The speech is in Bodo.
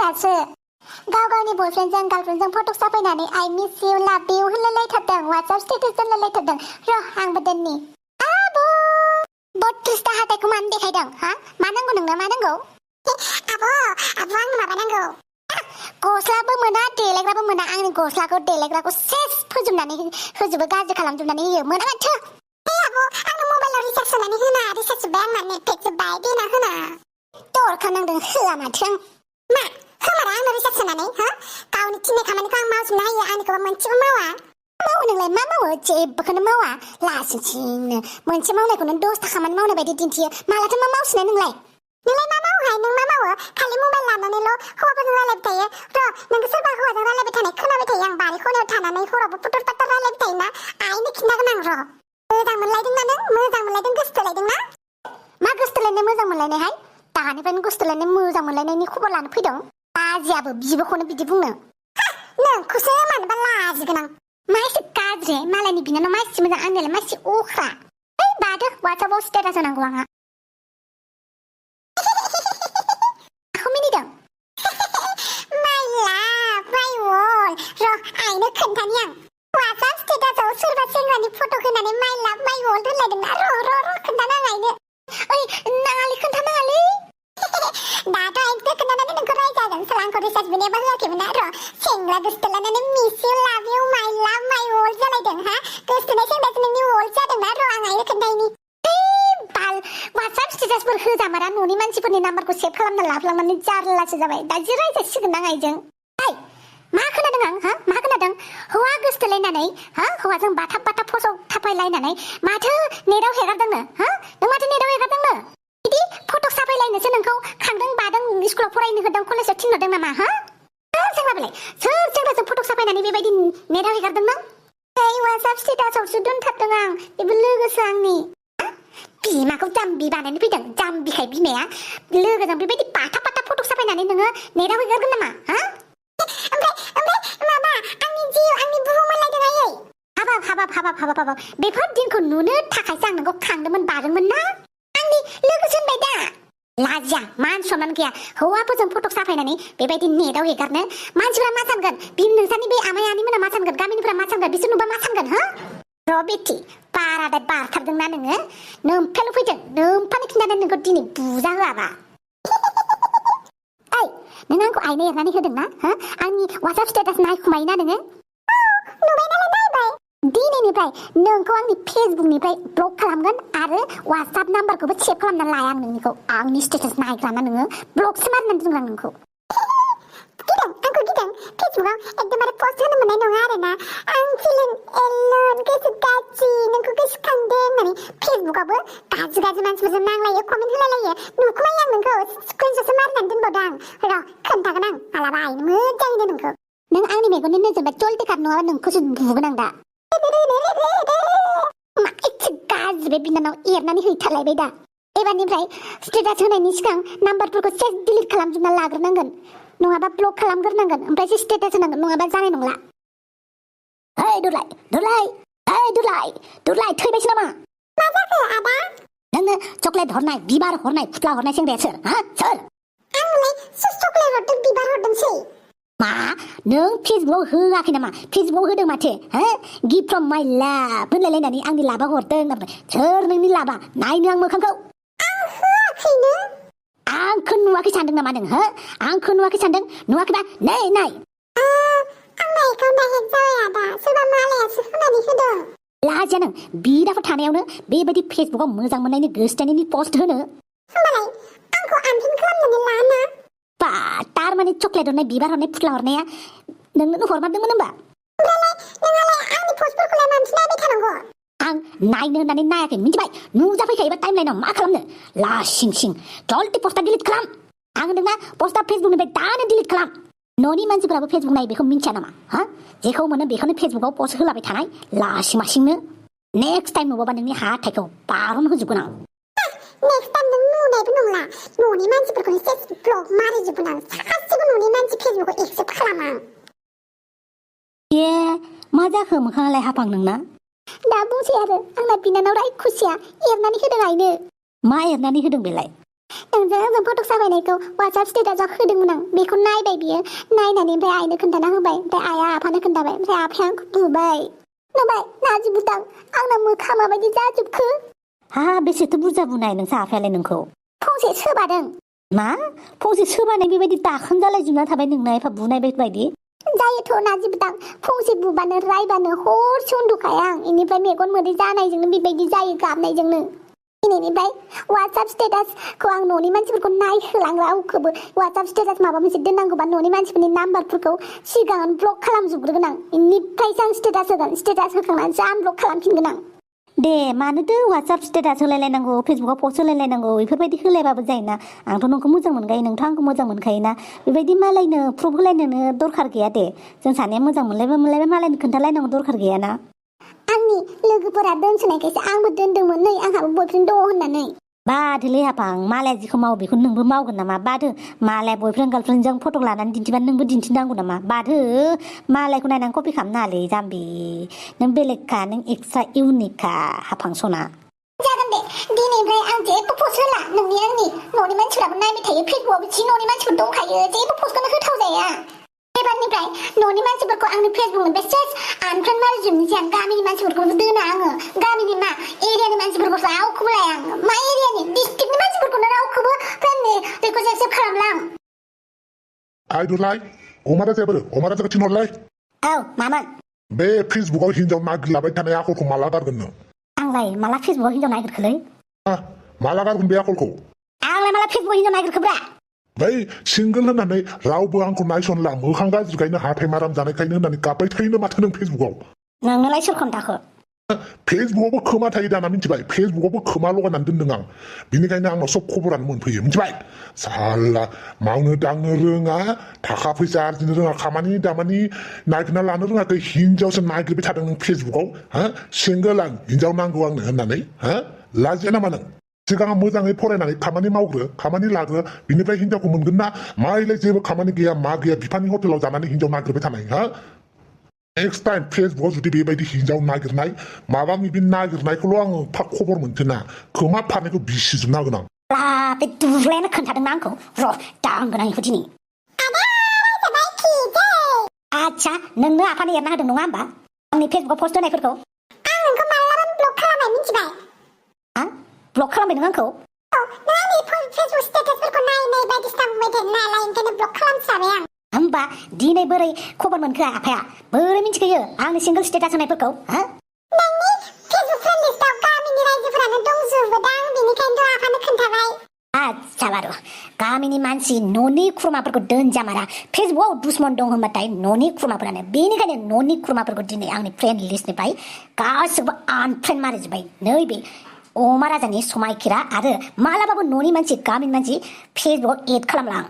मानसिफोरासो गाव गावनि बयफ्रेन्डजों गार्लफ्रेन्डजों फटक साफायनानै I miss you love you होनलायलायथारदों WhatsApp स्टेटास दोनलायलायथारदों र' आंबो दोननि आबो बत्रिसथा हाथायखौ मानो देखायदों हा मा नांगौ नोंनो मा नांगौ आबो आंनो माबा नांगौ गस्लाबो मोना देलायग्राबो मोना आंनि गस्लाखौ देलायग्राखौ सेस फोजोबनानै होजोबो गाज्रि खालामजोबनानै होयो मोना माथो आबो आंनो मबाइलाव रिचार्ज सोनानै होना रिचार्ज जोब्बाय आंना नेट जोब्बाय देना होना दरखार नांदों होआ माथो आं मा होमारा आंनो रिचार्ज सोनानै हा गावनि थिननाय खामानिखौ आं मावजोबनो हायो आंनिखौबा मोनसेबो मावा मावो नोंलाय मा मावो जेबोखौनो मावा लासिंसिंनो मोनसे मावनायखौनो 10 खामानि मावनाय बायदि दिन्थियो मालाथो मा मावसिनाय नोंलाय मा मावोहाय नों मा मावो खालि मबाइल लानानैल' हौवाफोरजों रायलायबाय थायो र' नोंखौ सोरबा हौवाजों रायलायबाय थानाय खोनाबाय थायो आं बारि खनायाव थानानै हरावबो पटर पाटर रायलायबाय थायोना आइनो खिन्थागोन आं र' मोजां मोनलायदों ना नों मोजां मोनलायदों गोसोथोलायदों ना मा गोसोथोलायनाय मोजां मोनलायनायहाय दाहानिफ्रायनो गोसोथोलायनाय मोजां मोनलायनायनि खबर लानो फैदों लाजियाबो बिबोखौनो बिदि बुंनो नोंखौसो मानोबा लाजिगोन आं मा एसे गाज्रि मालायनि बिनानाव मासि मोजां आंनियालाय मासि अख्रा ओइ बादो वाट्सएपआव स्टेटास होनांगौ आंहा आइनो खोन्थानि आं वाट्सएप स्टेटासआव सोरबा सेंग्रानि फट' होनानै माइ लाभ माइ वर्ल्ड होनलायदोंना र' खोन्थाना आइनो ओइ नाङालै खोन्थानाङालै दाथ' आइनो खोन्थानानै नोंखौ रायजागोन सोर आंखौ रिचार्ज बिनायाबा होआखैमोन र' सेंग्रा गोसोथोलायनानै मिस इउ लाभ इउ माइ लाभ माइ वर्ल्ड जालायदों हा गोसोथोनाय सेंग्रासो नोंनि वर्ल्ड जादोंना र' आं आइनो खोन्थायनि बाल वाट्सएप स्टेटासफोर होजामारा न'नि मानसिफोरनि नाम्बारखौ सेभ खालामना लाफ्लांनानै जारलासो जाबाय दा जि रायजासिगोन आं आइजों मा खोनादों आं हा मा खोनादों हौवा गोसोथोलायनानै हा हौवाजों बाथाब बाथाब फस' थाफायलायनानै माथो नेटाव हेगारदोंनो हा नों माथो नेटाव हेगारदोंनो बिदि फट' साफायलायनोसो नोंखौ खांदों बादों स्कुलाव फरायनो होदों कलेजाव थिनहरदों नामा हा सोर सेंग्राजों फट' साफायनानै बेबायदि नेटाव हेगारदों नों ओइ वाट्सएप स्टेटासआवसो दोनथारदों आं बेबो लोगोसो आंनि बिमाखौ जाम्बि बानायनो फैदों जाम्बिखाय बिमाया लोगोजों बेबायदि बाथाब बाथाब फट' साफायनानै नोङो नेटाव हेगारगोन नामा हा माबा आंनि जिउ आंनि बुहुम मोनलायदों आयै हाबाब बेफोर दिनखौ नुनो थाखायसो आं नोंखौ खांदोंमोन बादोंमोन ना आंनि लोगोसो होनबाय दा लाजिया मान सनमान गैया हौवाफोरजों फट' साफायनानै बेबायदि नेटाव हेगारनो मानसिफ्रा मा सानगोन नोंसानि बे आमाय आनैमोना मा सानगोन गामिनिफ्रा मा सानगोन बिसोर नुबा मा सानगोन हो र' बेटि बारादाय बारथारदोंना नोङो नोमफाल फैदों नोमफानो खिन्थानानै नोंखौ दिनै बुजा होआबा नों आंखौ आइनो एरनानै होदोंना हो आंनि वाट्सएप स्टेटास नायखुमायोना नोङो नुबाय नालाय नायबाय दिनैनिफ्राय नोंखौ आंनि फेसबुकनिफ्राय ब्लक खालामगोन आरो वाट्सएप नाम्बारखौबो सेभ खालामना लाया आं नोंनिखौ आंनि स्टेटास नायग्राना नोङो ब्लकसो मारिनानै दोनगोन आं नोंखौ गिदों फेसबुकआव एकदमबारे पस्ट होनो मोननाय नङा आरोना आं फिलिं एलोन गोसो गाज्रि नोंखौ गोसोखांदों होननानै फेसबुकआवबो गाज्रि मानसिफोरजों नांलायो कमेन्ट होलायलायो नुखुमायो आं नोंखौ स्क्रिनशटसो मारिनानै दोनबावदों आं र' खोन्थागोन आं मालाबा आइनो मोजाङैनो नोंखौ नों आंनि मेगननि नोजोरबा जलदि खार नङाबा नोंखौसो बुगोन आं दा मा एसे गाज्रि बे बिनानाव एरनानै हैथारलायबाय दा एबारनिफ्राय स्टेटास होनायनि सिगां नाम्बारफोरखौ सेस डिलिट खालामजोबना लाग्रोनांगोन नङाबा ब्लक खालामग्रोनांगोन ओमफ्रायसो स्टेटास होनांगोन नङाबा जानाय नंला ओइ दुरलाय थैबायसो नामा मा जाखो आदा नोंनो चकलेट हरनाय बिबार हरनाय फुथ्ला हरनाय सेंग्राया सोर हा सोर आंलाय चकलेट हरदों बिबार हरदोंसै मा नों फेसबुकआव होआखै नामा फेसबुकआव होदों माथो हो गिफ्ट फ्रम माय लाभ होनलायलायनानै आंनि लाभा हरदों सोर नोंनि लाभा नायनो आं मोखांखौ आं होआखैनो आंखौ नुवाखै सानदों नामा नों हो आंखौ नुवाखै सानदों नुवाखैबा नै आंना एकाउन्टआ हेक जाबाय आदा सोरबा मालायासो होनानै होदों लाजिया नों बिदाफोर थानायावनो बेबायदि फेसबुकआव मोजां मोननायनि गोसोथोनायनि पस्ट होनो होमबालाय आंखौ आनपिन खालामनानै लाना बा तारमाने चकलेट हरनाय बिबार हरनाय फुथ्ला हरनाया नोंनो हरमारदोंमोन होमबा नोंहालाय आंनि पस्टफोरखौलाय मानसि नायबाय थानांगौ आं नायनो होननानै नायाखै मिथिबाय नुजाफैखायोबा टाइमलाइनाव मा खालामनो लासिं जल्दि पस्टआ डिलिट खालाम आं होनदोंना पस्टआ फेसबुकनिफ्राय दानो डिलिट खालाम न'नि मानसिफोराबो फेसबुक नायो बेखौ मिन्थिया नामा हा जेखौ मोनो बेखौनो फेसबुकआव पस्ट होलाबाय थानाय लासिं मासिंनो नेक्स्ट टाइम नुबाबा नोंनि हाथायखौ बारन होजोबगोन आं नेक्स्ट टाइम नों नुनायबो नंला न'नि मानसिफोरखौनो सेस ब्लक मारिजोबगोन आं सासेबो न'नि मानसि फेसबुकखौ एक्सेप्ट खालामा ए मा जाखो मोखाङालाय हाफां नोंना दा बुंसै आरो आंना बिनानाव रायखुसिया एरनानै होदों आइनो मा एरनानै होदों बेलाय नोंजों आंजों फट' साफायनायखौ WhatsApp स्टेटासाव होदोंमोन आं बेखौ नायबाय बियो नायनानै ओमफ्राय आइनो खोन्थाना होबाय ओमफ्राय आइया आफानो खोन्थाबाय ओमफ्राय आफाया आंखौ बुबाय नुबाय नाजि बुदां आंना मोखाङा माबायदि जाजोबखो हा बेसेथो बुरजा बुनाय नोंसा आफायालाय नोंखौ फंसे सोबादों मा फंसे सोबानाय बेबायदि दाखोन जालायजोबना थाबाय नोंना एफा बुनाय बायदि जायोथ' नाजि बुदां फंसे बुबानो रायबानो हरसे उन्दुखाया आं इनिफ्राय मेगन मोदै जानायजोंनो बेबायदि जायो गाबनायजोंनो दिनैनिफ्राय WhatsApp स्टेटासखौ आं न'नि मानसिफोरखौ नायहोलांला रावखौबो WhatsApp स्टेटास माबा मोनसे दोननांगौबा न'नि मानसिफोरनि नाम्बारफोरखौ सिगाङावनो ब्लक खालामजोबग्रोगोन आं इनिफ्रायसो आं स्टेटास होगोन स्टेटास होखांनानैसो आनब्लक खालामफिनगोन आं दे मानोथो WhatsApp स्टेटास होलायलायनांगौ फेसबुकाव पस्ट होलायलायनांगौ बेफोरबायदि होलायबाबो जायोना आंथ' नोंखौ मोजां मोनखायो नोंथ' आंखौ मोजां मोनखायोना बेबायदि मालायनो प्रुफ होलायनोनो दरखार गैया दे जों सानैया मोजां मोनलायबा मालायनो खोन्थालायनांगौ दरखार गैयाना आंनि लोगोफोरा दोनसोनायखायसो आंबो दोनदोंमोन नै आंहाबो बयफ्रेन्ड दङ होननानै बादोलै हाफां मालाया जिखौ मावो बेखौ नोंबो मावगोन नामा बादो मालाया बयफ्रेन्ड गार्लफ्रेन्डजों फट' लानानै दिन्थिबानो नोंबो दिन्थिनांगौ नामा बादो मालायखौ नायनानै कपि खालामनाङालै जाम्बि नों बेलेगखा नों एक्सट्रा इउनिकखा हाफां सना जागोन दे दिनैनिफ्राय आं जेबो पस्ट होला नोंनि आंनि न'नि मानसिफोराबो नायबाय थायो फेसबुकआव बिदि न'नि मानसिफोर दंखायो जेबो पस्टखौनो होथाव जाया एबारनिफ्राय न'नि मानसिफोरखौ आंनि फेसबुकनिफ्राय सेस आनफ्रेन्ड मारिजोबनोसै आं गामिनि मानसिफोरखौबो दोना आङो गामिनि मा एरियानि मानसिफोरखौ रावखौबो लाया आङो मा एरियानि डिस्ट्रिक्टनि मानसिफोरखौनो रावखौबो फ्रेन्डनि रिक्वेस्ट एक्सेप्ट खालामला आं आइदुलाय अमारा जायखौ थिनहरलाय औ मामोन बे फेसबुकाव हिनजाव नागिरलाबाय थानाय आखलखौ माला गारगोन नों आंलाय माला फेसबुकाव हिनजाव नागिरखोलै माला गारगोन बे आखलखौ आंलाय माला फेसबुकाव हिनजाव नागिरखोब्रा बै सिंगोल होननानै रावबो आंखौ नायसनला मोखां गाज्रिखायनो हाथाय माराम जानायखायनो होननानै गाबबाय थायोनो माथो नों फेसबुकाव नोंनोलाय सोर खोन्थाखो फेसबुकावबो खोमा थायो दाना मिथिबाय फेसबुकावबो खोमा लगायनानै दोनदों आं बिनिखायनो आंनाव सब खबरानो मोनफैयो मिथिबाय साला मावनो दांनो रोङा थाखा फैसा आरजिनो रोङा खामानि दामानि नागिरना लानो रोङाखै हिनजावसो नागिरबाय थादों नों फेसबुकाव सिंगोल आं हिनजाव नांगौ आंनो होननानै लाजिया नामा नों सिगां मोजाङै फरायनानै खामानि मावग्रो खामानि लाग्रो बिनिफ्राय हिनजावखौ मोनगोन ना माइलाय जेबो खामानि गैया मा गैया बिफानि हटेलाव जानानै हिनजाव नागिरबाय थानाय नेक्स्ट टाइम फेसबुकाव जुदि बेबायदि हिनजाव नागिरनाय माबा माबि नागिरनायखौल' आङो खबर मोनसोना खोमा फारनायखौ बिसिजोबना होगोन आं बे दुब्लायानो खोन्थादोंना आंखौ र' दांगोन आं बेखौ दिनै आच्छा नोंनो आफानो एरना होदों नङा होमबा आंनि फेसबुकाव पस्ट होनायफोरखौ आं नोंखौ मालाबानो ब्लक खालामबाय मिथिबाय ब्लक खालामबाय नों आंखौ नों आंनि फेसबुक स्टेटासफोरखौ नाय बायदिसिना बुंबाय थायो नालाय ओंखायनो ब्लक खालामजाबाय आं होमबा दिनै बोरै खबर मोनखो आफाया बोरै मिथिखोयो आंनि सिंगोल स्टेटास होनायफोरखौ नोंनि फेसबुक फ्रेन्ड लिस्टआव गामिनि रायजोफोरानो दंजोबोदां बेनिखायनोथ' आफानो खोन्थाबाय आच्छा बारु गामिनि मानसि न'नि खुरमाफोरखौ दोनजामारा फेसबुकाव दुश्मन दं होनबाथाय न'नि खुरमाफोरानो बेनिखायनो न'नि खुरमाफोरखौ दिनै आंनि फ्रेन्ड लिस्टनिफ्राय गासैबो आनफ्रेन्ड मारिजोब्बाय नैबे अमा राजानि समायखिरा आरो मालाबाबो न'नि मानसि गामिनि मानसि फेसबुकाव एड खालामला आं